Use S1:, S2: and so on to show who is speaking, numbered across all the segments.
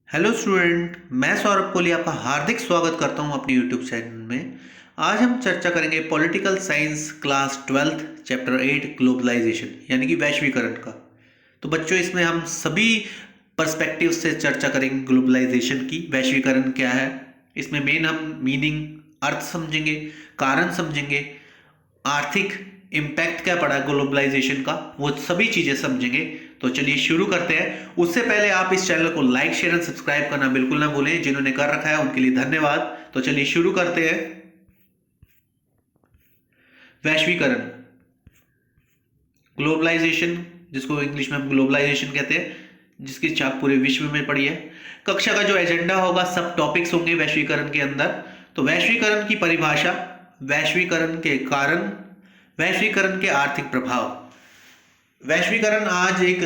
S1: Hello student, मैं सौरभ कोहली आपका हार्दिक स्वागत करता हूं अपने यूट्यूब चैनल में। आज हम चर्चा करेंगे political science class 12 chapter 8 globalisation यानी कि वैश्वीकरण का। तो बच्चों, इसमें हम सभी पर्सपेक्टिव से चर्चा करेंगे ग्लोबलाइजेशन की। वैश्वीकरण क्या है, इसमें मेन हम मीनिंग, अर्थ समझेंगे, कारण समझेंगे, आर्थिक इम्पैक्ट क्या पड़ा ग्लोबलाइजेशन का, वो सभी चीजें समझेंगे। तो चलिए शुरू करते हैं। उससे पहले आप इस चैनल को लाइक, शेयर एंड सब्सक्राइब करना बिल्कुल ना भूलें। जिन्होंने कर रखा है उनके लिए धन्यवाद। तो चलिए शुरू करते हैं। वैश्वीकरण, ग्लोबलाइजेशन, जिसको इंग्लिश में हम ग्लोबलाइजेशन कहते हैं, जिसकी छाप पूरे विश्व में पड़ी है। कक्षा का जो एजेंडा होगा, सब टॉपिक्स होंगे वैश्वीकरण के अंदर। तो वैश्वीकरण की परिभाषा, वैश्वीकरण के कारण, वैश्वीकरण के आर्थिक प्रभाव। वैश्वीकरण आज एक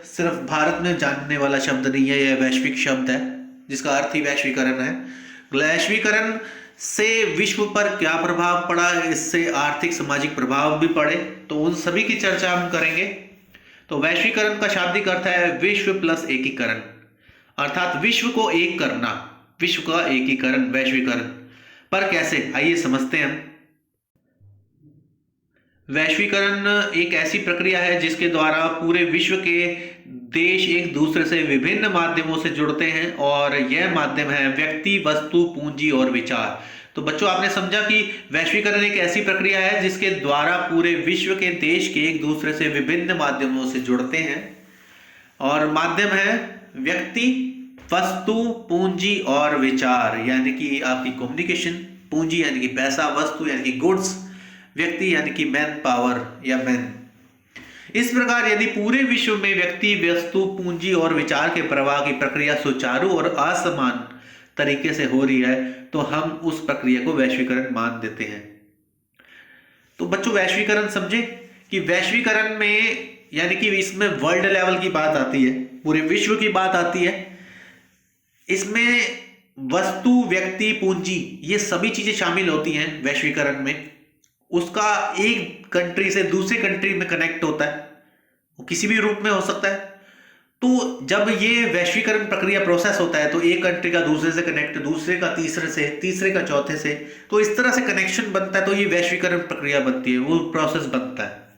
S1: सिर्फ भारत में जानने वाला शब्द नहीं है, यह वैश्विक शब्द है जिसका अर्थ ही वैश्वीकरण है। वैश्वीकरण से विश्व पर क्या प्रभाव पड़ा, इससे आर्थिक सामाजिक प्रभाव भी पड़े, तो उन सभी की चर्चा हम करेंगे। तो वैश्वीकरण का शाब्दिक अर्थ है विश्व प्लस एकीकरण, अर्थात विश्व को एक करना, विश्व का एकीकरण, वैश्वीकरण। पर कैसे, आइए समझते हैं हम। वैश्वीकरण एक ऐसी प्रक्रिया है जिसके द्वारा पूरे विश्व के देश एक दूसरे से विभिन्न माध्यमों से जुड़ते हैं, और यह माध्यम है व्यक्ति, वस्तु, पूंजी और विचार। तो बच्चों, आपने समझा कि वैश्वीकरण एक ऐसी प्रक्रिया है जिसके द्वारा पूरे विश्व के देश के एक दूसरे से विभिन्न माध्यमों से जुड़ते हैं, और माध्यम है व्यक्ति, वस्तु, पूंजी और विचार, यानी कि आपकी कम्युनिकेशन। पूंजी यानी कि पैसा, वस्तु यानी कि गुड्स, व्यक्ति यानी कि मैन पावर या मैन। इस प्रकार यदि पूरे विश्व में व्यक्ति, वस्तु, पूंजी और विचार के प्रवाह की प्रक्रिया सुचारू और असमान तरीके से हो रही है, तो हम उस प्रक्रिया को वैश्वीकरण मान देते हैं। तो बच्चों, वैश्वीकरण समझे कि वैश्वीकरण में यानी कि इसमें वर्ल्ड लेवल की बात आती है, पूरे विश्व की बात आती है। इसमें वस्तु, व्यक्ति, पूंजी, ये सभी चीजें शामिल होती हैं वैश्वीकरण में। उसका एक कंट्री से दूसरी कंट्री में कनेक्ट होता है, वो किसी भी रूप में हो सकता है। तो जब ये वैश्वीकरण प्रक्रिया प्रोसेस होता है, तो एक कंट्री का दूसरे से कनेक्ट, दूसरे का तीसरे से, तीसरे का चौथे से, तो इस तरह से कनेक्शन बनता है, तो ये वैश्वीकरण प्रक्रिया बनती है, वो प्रोसेस बनता है।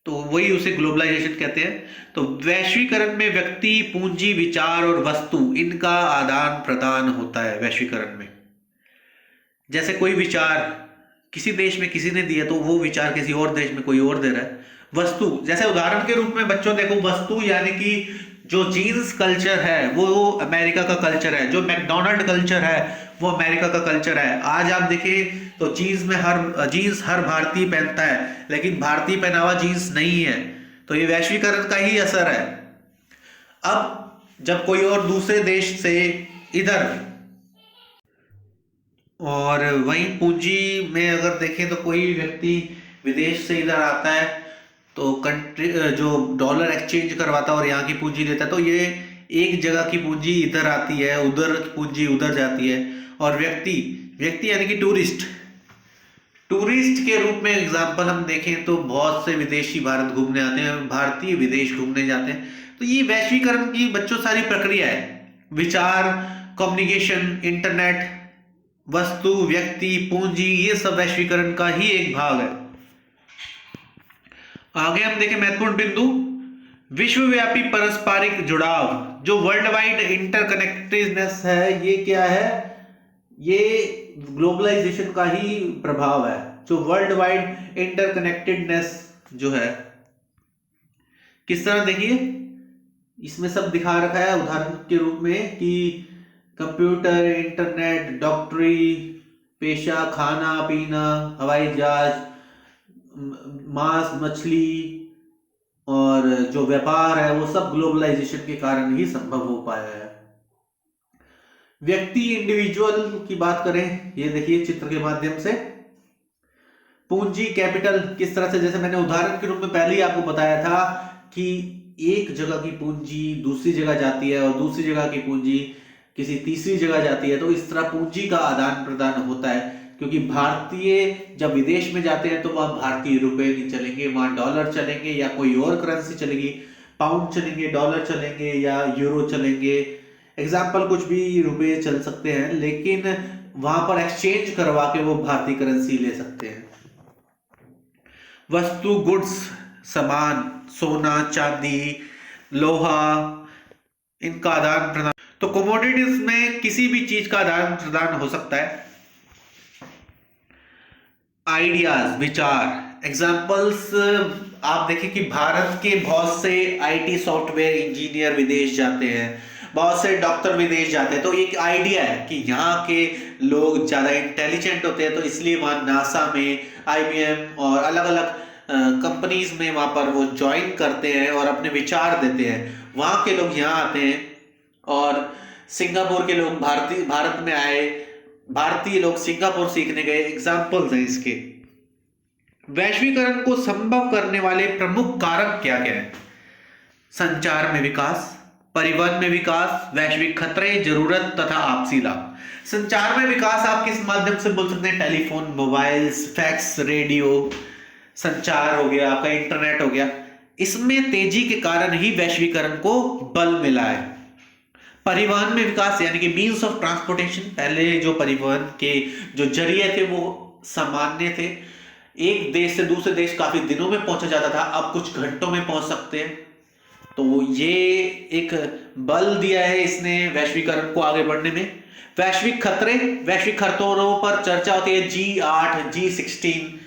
S1: तो वही उसे ग्लोबलाइजेशन कहते हैं। तो वैश्वीकरण में व्यक्ति, पूंजी, विचार और वस्तु, इनका आदान प्रदान होता है वैश्वीकरण में। जैसे कोई विचार किसी देश में किसी ने दिया, तो वो विचार किसी और देश में कोई और दे रहा है। वस्तु, जैसे उदाहरण के रूप में बच्चों देखो, वस्तु यानी कि जो जीन्स कल्चर है वो अमेरिका का कल्चर है, जो मैकडोनल्ड कल्चर है वो अमेरिका का कल्चर है। आज आप देखें तो जीन्स हर भारतीय पहनता है, लेकिन भारतीय पहनावा जीन्स नहीं है। तो ये वैश्वीकरण का ही असर है। अब जब कोई और दूसरे देश से इधर, और वहीं पूंजी में अगर देखें तो कोई व्यक्ति विदेश से इधर आता है, तो कंट्री जो डॉलर एक्सचेंज करवाता है और यहाँ की पूंजी लेता है, तो ये एक जगह की पूंजी इधर आती है, उधर की पूंजी उधर जाती है। और व्यक्ति, व्यक्ति यानी कि टूरिस्ट, टूरिस्ट के रूप में एग्जाम्पल हम देखें तो बहुत से विदेशी भारत घूमने आते हैं, भारतीय विदेश घूमने जाते हैं। तो ये वैश्वीकरण की बच्चों सारी प्रक्रिया है। विचार, कम्युनिकेशन, इंटरनेट, वस्तु, व्यक्ति, पूंजी, ये सब वैश्वीकरण का ही एक भाग है। आगे हम देखें महत्वपूर्ण बिंदु, विश्वव्यापी पारस्परिक जुड़ाव, जो वर्ल्ड वाइड इंटरकनेक्टेडनेस है, ये क्या है, ये ग्लोबलाइजेशन का ही प्रभाव है। जो वर्ल्ड वाइड इंटरकनेक्टेडनेस जो है, किस तरह देखिए, इसमें सब दिखा रखा है उदाहरण के रूप में कि कंप्यूटर, इंटरनेट, डॉक्टरी, पेशा, खाना पीना, हवाई जहाज, मांस, मछली और जो व्यापार है, वो सब ग्लोबलाइजेशन के कारण ही संभव हो पाया है। व्यक्ति, इंडिविजुअल की बात करें, ये देखिए चित्र के माध्यम से। पूंजी, कैपिटल, किस तरह से, जैसे मैंने उदाहरण के रूप में पहले ही आपको बताया था कि एक जगह की पूंजी दूसरी जगह जाती है और दूसरी जगह की पूंजी किसी तीसरी जगह जाती है, तो इस तरह पूंजी का आदान प्रदान होता है। क्योंकि भारतीय जब विदेश में जाते हैं तो वहां भारतीय रुपए नहीं चलेंगे, वहां डॉलर चलेंगे या कोई और करेंसी चलेगी। पाउंड चलेंगे, डॉलर चलेंगे या यूरो चलेंगे, एग्जाम्पल कुछ भी रुपए चल सकते हैं, लेकिन वहां पर एक्सचेंज करवा के वो भारतीय करेंसी ले सकते हैं। वस्तु, गुड्स, सामान, सोना, चांदी, लोहा, इनका आदान प्रदान। तो कमोडिटीज में किसी भी चीज का आदान प्रदान हो सकता है। आइडियाज, विचार, एग्जाम्पल्स, आप देखें कि भारत के बहुत से आईटी सॉफ्टवेयर इंजीनियर विदेश जाते हैं, बहुत से डॉक्टर विदेश जाते हैं। तो एक आइडिया है कि यहाँ के लोग ज़्यादा इंटेलिजेंट होते हैं, तो इसलिए वहाँ नासा में, आईबीएम और अलग अलग कंपनीज में वहाँ पर वो ज्वाइन करते हैं और अपने विचार देते हैं। वहाँ के लोग यहाँ आते हैं और सिंगापुर के लोग भारत में आए, भारतीय लोग सिंगापुर सीखने गए। एग्जाम्पल्स हैं इसके। वैश्वीकरण को संभव करने वाले प्रमुख कारक क्या क्या हैं? संचार में विकास, परिवहन में विकास, वैश्विक खतरे, जरूरत तथा आपसी लाभ। संचार में विकास आप किस माध्यम से बोल सकते हैं? टेलीफोन, मोबाइल्स, फैक्स, रेडियो, संचार हो गया, आपका इंटरनेट हो गया। इसमें तेजी के कारण ही वैश्वीकरण को बल मिला है। परिवहन में विकास यानी कि मीन्स ऑफ ट्रांसपोर्टेशन, पहले जो परिवहन के जो जरिए थे वो सामान्य थे, एक देश से दूसरे देश काफी दिनों में पहुंचा जाता था, अब कुछ घंटों में पहुंच सकते हैं। तो ये एक बल दिया है इसने वैश्वीकरण को आगे बढ़ने में। वैश्विक खतरे, वैश्विक खतरों पर चर्चा होती है, G8, G16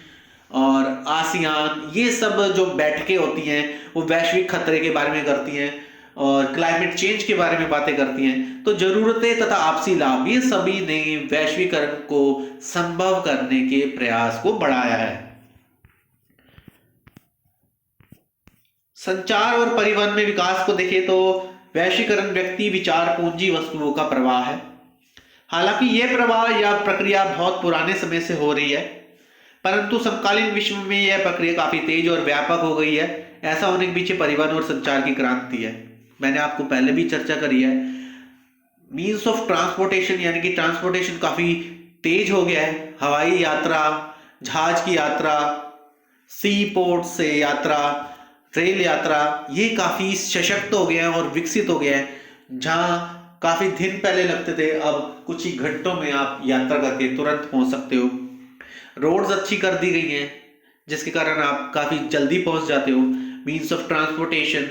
S1: और आसियान, ये सब जो बैठकें होती हैं वो वैश्विक खतरे के बारे में करती हैं और क्लाइमेट चेंज के बारे में बातें करती हैं। तो जरूरतें तथा आपसी लाभ, ये सभी ने वैश्वीकरण को संभव करने के प्रयास को बढ़ाया है। संचार और परिवहन में विकास को देखें तो वैश्वीकरण व्यक्ति, विचार, पूंजी, वस्तुओं का प्रवाह है। हालांकि यह प्रवाह या प्रक्रिया बहुत पुराने समय से हो रही है, परंतु समकालीन विश्व में यह प्रक्रिया काफी तेज और व्यापक हो गई है। ऐसा होने के पीछे परिवहन और संचार की क्रांति है। मैंने आपको पहले भी चर्चा करी है। मीन्स ऑफ ट्रांसपोर्टेशन यानी कि ट्रांसपोर्टेशन काफी तेज हो गया है। हवाई यात्रा, जहाज की यात्रा, सी पोर्ट से यात्रा, रेल यात्रा, ये काफी सशक्त हो गया है और विकसित हो गया है। जहां काफी दिन पहले लगते थे, अब कुछ ही घंटों में आप यात्रा करके तुरंत पहुंच सकते हो। रोड्स अच्छी कर दी गई हैं जिसके कारण आप काफी जल्दी पहुंच जाते हो। मीन्स ऑफ ट्रांसपोर्टेशन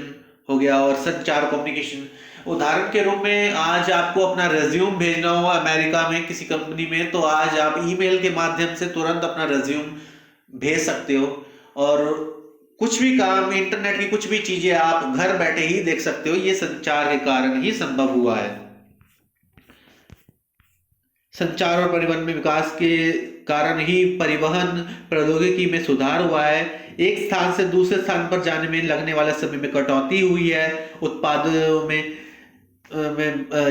S1: हो गया। और संचार, कम्युनिकेशन, उदाहरण के रूप में आज आपको अपना रेज्यूम भेजना हो अमेरिका में किसी कंपनी में, तो आज आप ईमेल के माध्यम से तुरंत अपना रेज्यूम भेज सकते हो और कुछ भी काम, इंटरनेट की कुछ भी चीजें आप घर बैठे ही देख सकते हो। ये संचार के कारण ही संभव हुआ है। संचार और परिवहन में विकास के कारण ही परिवहन प्रौद्योगिकी में सुधार हुआ है। एक स्थान से दूसरे स्थान पर जाने में लगने वाले समय में कटौती हुई है। उत्पादों में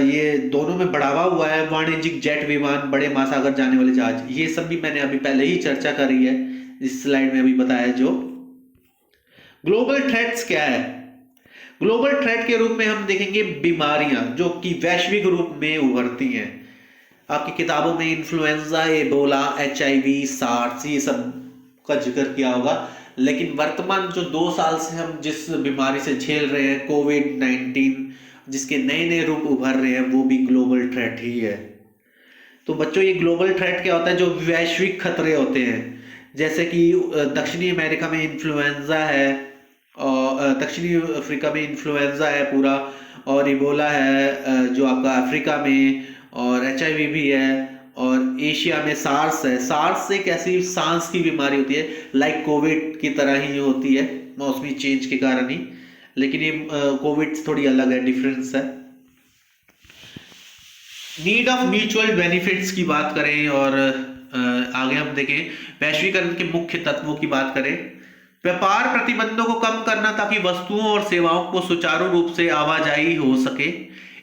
S1: ये दोनों में बढ़ावा हुआ है। वाणिज्यिक जेट विमान, बड़े महासागर जाने वाले जहाज, ये सब भी मैंने अभी पहले ही चर्चा करी है, इस स्लाइड में अभी बताया। जो ग्लोबल थ्रेट्स क्या है? ग्लोबल थ्रेट के रूप में हम देखेंगे बीमारियां जो कि वैश्विक रूप में उभरती हैं। आपकी किताबों में इन्फ्लुएंजा, एबोला, HIV, सार्स, ये सब का जिक्र किया होगा। लेकिन वर्तमान जो 2 साल से हम जिस बीमारी से झेल रहे हैं, कोविड-19, जिसके नए नए रूप उभर रहे हैं, वो भी ग्लोबल थ्रेट ही है। तो बच्चों, ये ग्लोबल थ्रेट क्या होता है? जो वैश्विक खतरे होते हैं, जैसे कि दक्षिणी अमेरिका में इन्फ्लुएंजा है और दक्षिणी अफ्रीका में इन्फ्लुएंजा है पूरा, और इबोला है जो आपका अफ्रीका में, और HIV भी है, और एशिया में सार्स है। सार्स एक ऐसी सांस की बीमारी होती है, लाइक कोविड की तरह ही होती है, मौसमी चेंज के कारण ही, लेकिन ये कोविड थोड़ी अलग है, डिफरेंस है। नीड ऑफ म्यूचुअल बेनिफिट्स की बात करें और आगे हम देखें वैश्वीकरण के मुख्य तत्वों की बात करें। व्यापार प्रतिबंधों को कम करना ताकि वस्तुओं और सेवाओं को सुचारू रूप से आवाजाही हो सके।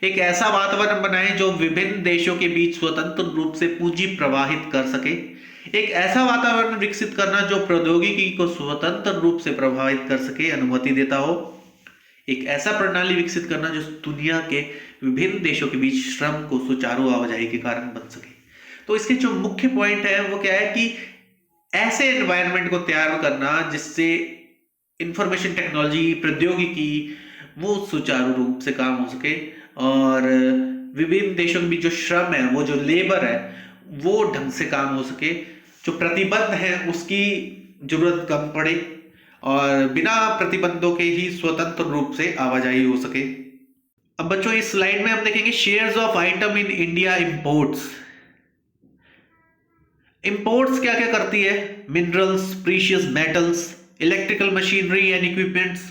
S1: एक ऐसा वातावरण बनाएं जो विभिन्न देशों के बीच स्वतंत्र रूप से पूंजी प्रवाहित कर सके। एक ऐसा वातावरण विकसित करना जो प्रौद्योगिकी को स्वतंत्र रूप से प्रभावित कर सके, अनुमति देता हो। एक ऐसा प्रणाली विकसित करना जो दुनिया के विभिन्न देशों के बीच श्रम को सुचारू आवाजाही के कारण बन सके। तो इसके जो मुख्य पॉइंट है वो क्या है कि ऐसे एनवायरनमेंट को तैयार करना जिससे इंफॉर्मेशन टेक्नोलॉजी, प्रौद्योगिकी वो सुचारू रूप से काम हो सके, और विभिन्न देशों में भी जो श्रम है, वो जो लेबर है, वो ढंग से काम हो सके, जो प्रतिबंध है उसकी जरूरत कम पड़े, और बिना प्रतिबंधों के ही स्वतंत्र रूप से आवाजाही हो सके। अब बच्चों इस स्लाइड में हम देखेंगे shares of item in India imports. Imports क्या क्या करती है? Minerals, precious metals, electrical machinery and equipments,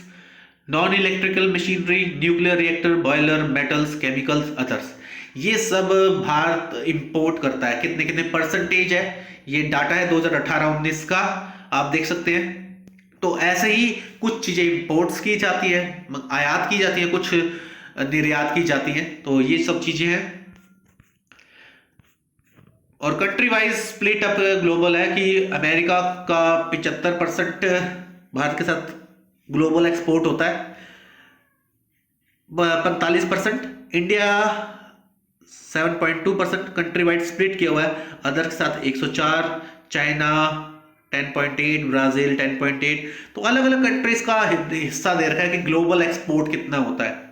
S1: non electrical machinery, nuclear reactor, boiler, metals, chemicals, others. ये सब भारत इंपोर्ट करता है। कितने कितने परसेंटेज है, ये डाटा है 2018-19 का, आप देख सकते हैं। तो ऐसे ही कुछ चीजें इंपोर्ट्स की जाती है, आयात की जाती है, कुछ निर्यात की जाती हैं। तो ये सब चीजें हैं। और country wise split up global है कि अमेरिका का 75% भारत के साथ ग्लोबल एक्सपोर्ट होता है, 45%, इंडिया 7.2% कंट्री वाइड स्प्लिट किया हुआ है, अदर के साथ 104, चाइना 10.8, ब्राजील 10.8। तो अलग अलग कंट्रीज का हिस्सा दे रखा है कि ग्लोबल एक्सपोर्ट कितना होता है।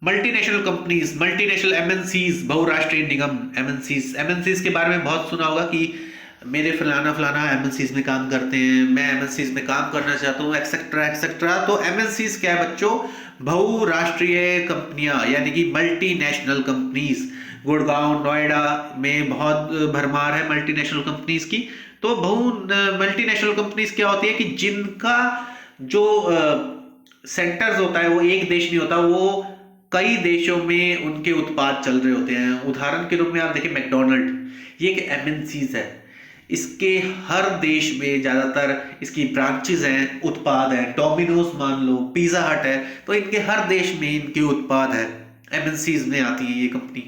S1: मल्टीनेशनल कंपनीज, मल्टीनेशनल एमएनसीज, बहुराष्ट्रीय निगम, एमएनसीज के बारे में बहुत सुना होगा कि मेरे फलाना फलाना एमएनसीज में काम करते हैं, मैं एमएनसीज में काम करना चाहता हूँ, एक्सेट्रा एक्सेट्रा। तो एमएनसीज क्या है बच्चों? बहुराष्ट्रीय कंपनियां, यानी कि मल्टीनेशनल कंपनीज। गुड़गांव, नोएडा में बहुत भरमार है मल्टीनेशनल कंपनीज की। तो मल्टीनेशनल कंपनीज क्या होती है कि जिनका जो सेंटर्स होता है वो एक देश नहीं होता, वो कई देशों में उनके उत्पाद चल रहे होते हैं। उदाहरण के रूप में आप देखिए मैकडोनल्ड, ये एक एमएनसीज है, इसके हर देश में ज्यादातर इसकी ब्रांचेस हैं, उत्पाद हैं। डोमिनोज मान लो, पिज्जा हट है, तो इनके हर देश में इनके उत्पाद है, एमएनसीज में आती है ये कंपनी।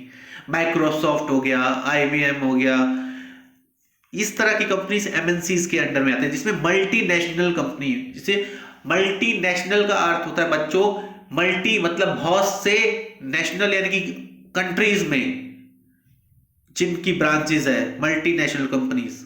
S1: माइक्रोसॉफ्ट हो गया, आईबीएम हो गया, इस तरह की कंपनीज एमएनसीज के अंडर में आते हैं, जिसमें मल्टीनेशनल कंपनी। जिसे मल्टीनेशनल का अर्थ होता है बच्चों, मल्टी मतलब बहुत से, नेशनल यानी कि कंट्रीज में जिनकी ब्रांचेस है, मल्टीनेशनल कंपनीज।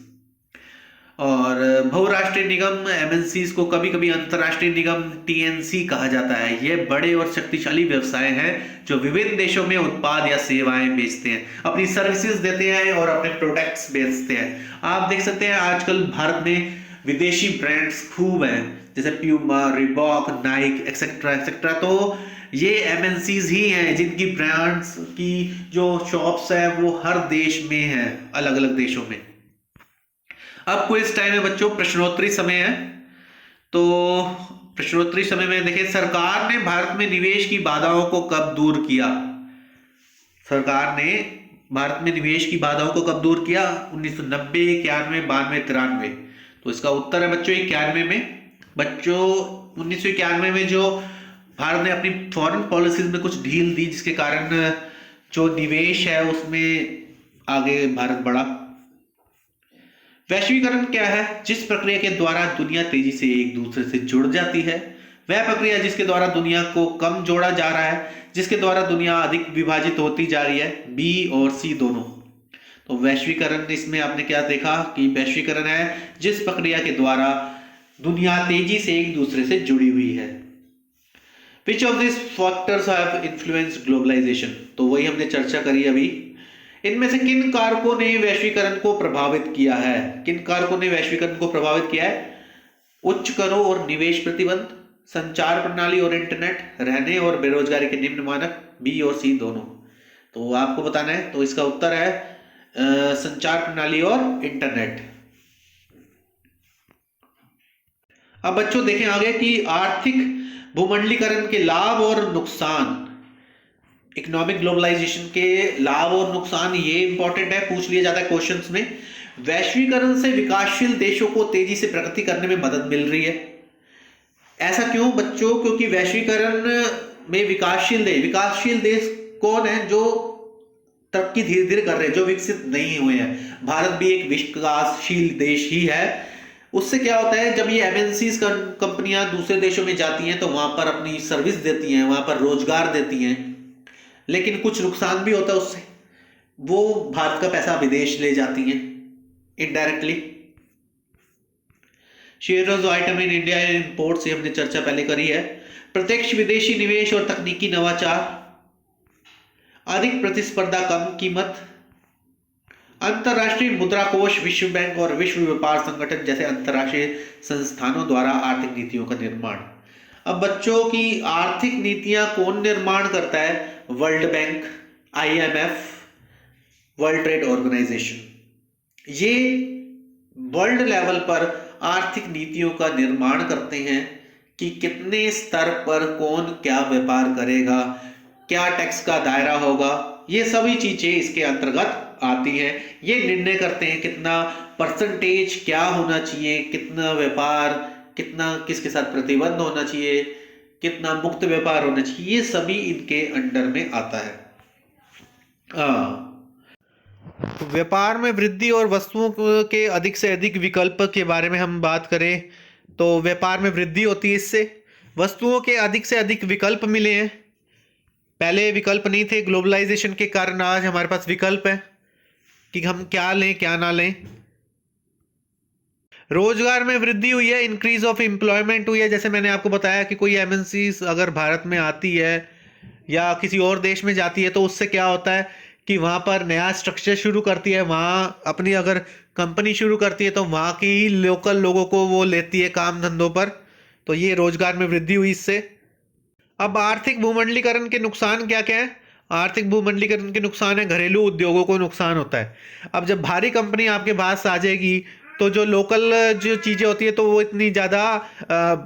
S1: और बहुराष्ट्रीय निगम एमएनसीज को कभी कभी अंतरराष्ट्रीय निगम टीएनसी कहा जाता है। ये बड़े और शक्तिशाली व्यवसाय हैं जो विभिन्न देशों में उत्पाद या सेवाएं बेचते हैं, अपनी सर्विसेज देते हैं और अपने प्रोडक्ट्स बेचते हैं। आप देख सकते हैं आजकल भारत में विदेशी ब्रांड्स खूब हैं, जैसे Puma, Reebok, Naik etcetera etcetera. तो ये एमएनसीज ही हैं जिनकी ब्रांड्स की जो शॉप्स है वो हर देश में है, अलग अलग देशों में। अब क्विज टाइम है बच्चों, प्रश्नोत्तरी समय है। तो प्रश्नोत्तरी समय में देखिए, सरकार ने भारत में निवेश की बाधाओं को कब दूर किया? सरकार ने भारत में निवेश की बाधाओं को कब दूर किया? 1990, 91, 92, 93। तो इसका उत्तर है बच्चों 91 में। बच्चों 1991 में जो भारत ने अपनी फॉरेन पॉलिसीज में कुछ ढील दी, जिसके कारण जो निवेश है उसमें आगे भारत बढ़ा। वैश्वीकरण क्या है? जिस प्रक्रिया के द्वारा दुनिया तेजी से एक दूसरे से जुड़ जाती है, वह प्रक्रिया जिसके द्वारा दुनिया को कम जोड़ा जा रहा है, जिसके द्वारा दुनिया अधिक विभाजित होती जा रही है। बी और सी दोनों। तो वैश्वीकरण, इसमें आपने क्या देखा कि वैश्वीकरण है जिस प्रक्रिया के द्वारा दुनिया तेजी से एक दूसरे से जुड़ी हुई है। Which of these factors have influenced globalization? तो वही हमने चर्चा करी अभी। इनमें से किन कारकों ने वैश्वीकरण को प्रभावित किया है? किन कारकों ने वैश्वीकरण को प्रभावित किया है? उच्च करों और निवेश प्रतिबंध, संचार प्रणाली और इंटरनेट, रहने और बेरोजगारी के निम्न मानक, बी और सी दोनों। तो आपको बताना है। तो इसका उत्तर है संचार प्रणाली और इंटरनेट। अब बच्चों देखें आगे कि आर्थिक भूमंडलीकरण के लाभ और नुकसान, इकोनॉमिक ग्लोबलाइजेशन के लाभ और नुकसान, ये इंपॉर्टेंट है, पूछ लिया जाता है क्वेश्चंस में। वैश्वीकरण से विकासशील देशों को तेजी से प्रगति करने में मदद मिल रही है। ऐसा क्यों बच्चों? क्योंकि वैश्वीकरण में विकासशील देश कौन है? जो तरक्की धीरे धीरे कर रहे हैं, जो विकसित नहीं हुए हैं। भारत भी एक विकासशील देश ही है। उससे क्या होता है, जब ये एमएनसीज कंपनियां दूसरे देशों में जाती हैं तो वहां पर अपनी सर्विस देती हैं, वहां पर रोजगार देती हैं, लेकिन कुछ नुकसान भी होता है उससे। वो भारत का पैसा विदेश ले जाती हैं indirectly. Shares item in India import से हमने चर्चा पहले करी है। प्रत्यक्ष विदेशी निवेश और तकनीकी नवाचार, अधिक प्रतिस्पर्धा कम कीमत, अंतरराष्ट्रीय मुद्रा कोष, विश्व बैंक और विश्व व्यापार संगठन जैसे अंतरराष्ट्रीय संस्थानों द्वारा आर्थिक नीतियों का निर्माण। अब बच्चों की आर्थिक नीतियां कौन निर्माण करता है? World bank, IMF, world trade organisation. ये वर्ल्ड लेवल पर आर्थिक नीतियों का निर्माण करते हैं कि कितने स्तर पर कौन क्या व्यापार करेगा, क्या टैक्स का दायरा होगा, ये सभी चीजें इसके अंतर्गत आती हैं। ये निर्णय करते हैं कितना परसेंटेज क्या होना चाहिए, कितना व्यापार, कितना किसके साथ प्रतिबंध होना चाहिए, कितना मुक्त व्यापार होना चाहिए, ये सभी इनके अंडर में आता है। तो व्यापार में वृद्धि और वस्तुओं के अधिक से अधिक विकल्प के बारे में हम बात करें तो व्यापार में वृद्धि होती है, इससे वस्तुओं के अधिक से अधिक विकल्प मिले हैं। पहले विकल्प नहीं थे, ग्लोबलाइजेशन के कारण आज हमारे पास विकल्प है कि हम क्या लें क्या ना लें। रोजगार में वृद्धि हुई है, इंक्रीज ऑफ एम्प्लॉयमेंट हुई है। जैसे मैंने आपको बताया कि कोई MNCs अगर भारत में आती है या किसी और देश में जाती है तो उससे क्या होता है कि वहाँ पर नया स्ट्रक्चर शुरू करती है, वहाँ अपनी अगर कंपनी शुरू करती है तो वहाँ के ही लोकल लोगों को वो लेती है काम धंधों पर। तो ये रोजगार में वृद्धि हुई इससे। अब आर्थिक भूमंडलीकरण के नुकसान क्या क्या है? आर्थिक भूमंडलीकरण के नुकसान है, घरेलू उद्योगों को नुकसान होता है। अब जब भारी कंपनी आपके पास आ जाएगी तो जो लोकल जो चीज़ें होती है तो वो इतनी ज़्यादा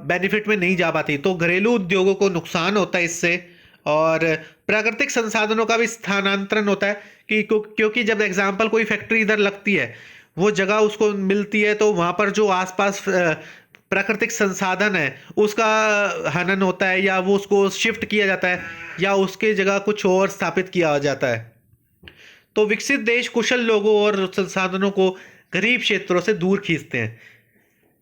S1: बेनिफिट में नहीं जा पाती, तो घरेलू उद्योगों को नुकसान होता है इससे। और प्राकृतिक संसाधनों का भी स्थानांतरण होता है कि क्योंकि जब एग्जाम्पल कोई फैक्ट्री इधर लगती है, वो जगह उसको मिलती है तो वहाँ पर जो आसपास प्राकृतिक संसाधन है उसका हनन होता है या वो उसको शिफ्ट किया जाता है या उसके जगह कुछ और स्थापित किया जाता है। तो विकसित देश कुशल लोगों और संसाधनों को गरीब क्षेत्रों से दूर खींचते हैं।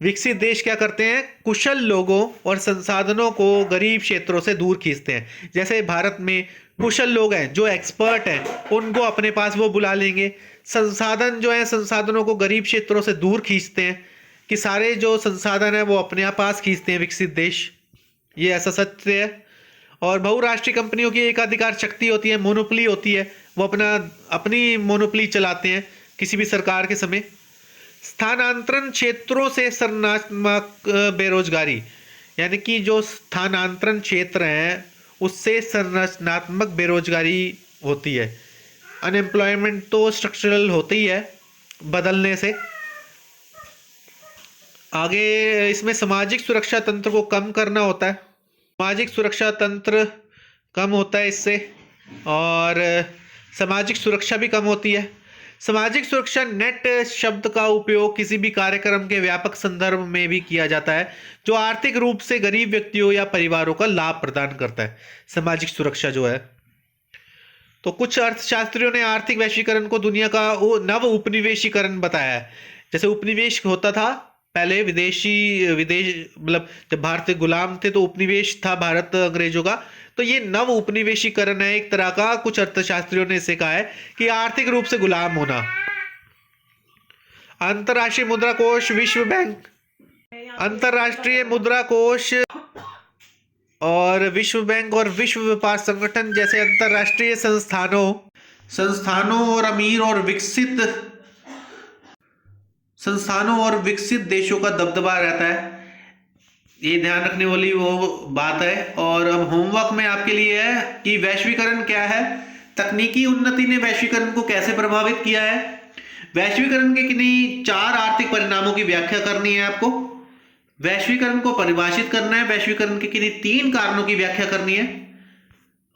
S1: विकसित देश क्या करते हैं? कुशल लोगों और संसाधनों को गरीब क्षेत्रों से दूर खींचते हैं। जैसे भारत में कुशल लोग हैं, जो एक्सपर्ट हैं, उनको अपने पास वो बुला लेंगे। संसाधन जो है, संसाधनों को गरीब क्षेत्रों से दूर खींचते हैं कि सारे जो संसाधन है वो अपने पास खींचते हैं विकसित देश। ये ऐसा सत्य है। और बहुराष्ट्रीय कंपनियों की एकाधिकार शक्ति होती है, मोनोपोली होती है, वो अपनी मोनोपोली चलाते हैं किसी भी सरकार के समय। स्थानांतरण क्षेत्रों से संरचनात्मक बेरोजगारी, यानी कि जो स्थानांतरण क्षेत्र हैं उससे संरचनात्मक बेरोजगारी होती है। अनएम्प्लॉयमेंट तो स्ट्रक्चरल होती ही है बदलने से। आगे इसमें सामाजिक सुरक्षा तंत्र को कम करना होता है। सामाजिक सुरक्षा तंत्र कम होता है इससे, और सामाजिक सुरक्षा भी कम होती है। सामाजिक सुरक्षा नेट शब्द का उपयोग किसी भी कार्यक्रम के व्यापक संदर्भ में भी किया जाता है जो आर्थिक रूप से गरीब व्यक्तियों या परिवारों का लाभ प्रदान करता है। सामाजिक सुरक्षा जो है, तो कुछ अर्थशास्त्रियों ने आर्थिक वैश्वीकरण को दुनिया का नव उपनिवेशीकरण बताया है। जैसे उपनिवेश होता था पहले, विदेश मतलब जब भारतीय गुलाम थे तो उपनिवेश था भारत अंग्रेजों का, तो ये नव उपनिवेशीकरण है एक तरह का। कुछ अर्थशास्त्रियों ने इसे कहा है कि आर्थिक रूप से गुलाम होना। अंतरराष्ट्रीय मुद्रा कोष, विश्व बैंक, अंतरराष्ट्रीय मुद्रा कोष और विश्व बैंक और विश्व व्यापार संगठन जैसे अंतरराष्ट्रीय संस्थानों और अमीर और विकसित देशों का दबदबा रहता है। ये ध्यान रखने वाली वो बात है। और अब होमवर्क में आपके लिए है कि वैश्वीकरण क्या है, तकनीकी उन्नति ने वैश्वीकरण को कैसे प्रभावित किया है, वैश्वीकरण के किन्हीं 4 आर्थिक परिणामों की व्याख्या करनी है आपको, वैश्वीकरण को परिभाषित करना है, वैश्वीकरण के किन्हीं 3 कारणों की व्याख्या करनी है।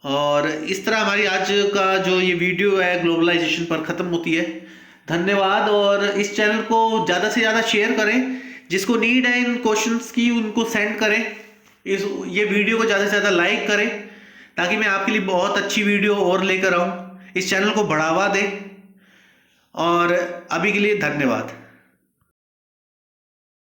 S1: और इस तरह हमारी आज का जो ये वीडियो है ग्लोबलाइजेशन पर खत्म होती है। धन्यवाद। और इस चैनल को ज़्यादा से ज़्यादा शेयर करें, जिसको नीड है इन क्वेश्चंस की उनको सेंड करें। ये वीडियो को ज़्यादा से ज़्यादा लाइक करें ताकि मैं आपके लिए बहुत अच्छी वीडियो और लेकर आऊँ। इस चैनल को बढ़ावा दें। और अभी के लिए धन्यवाद।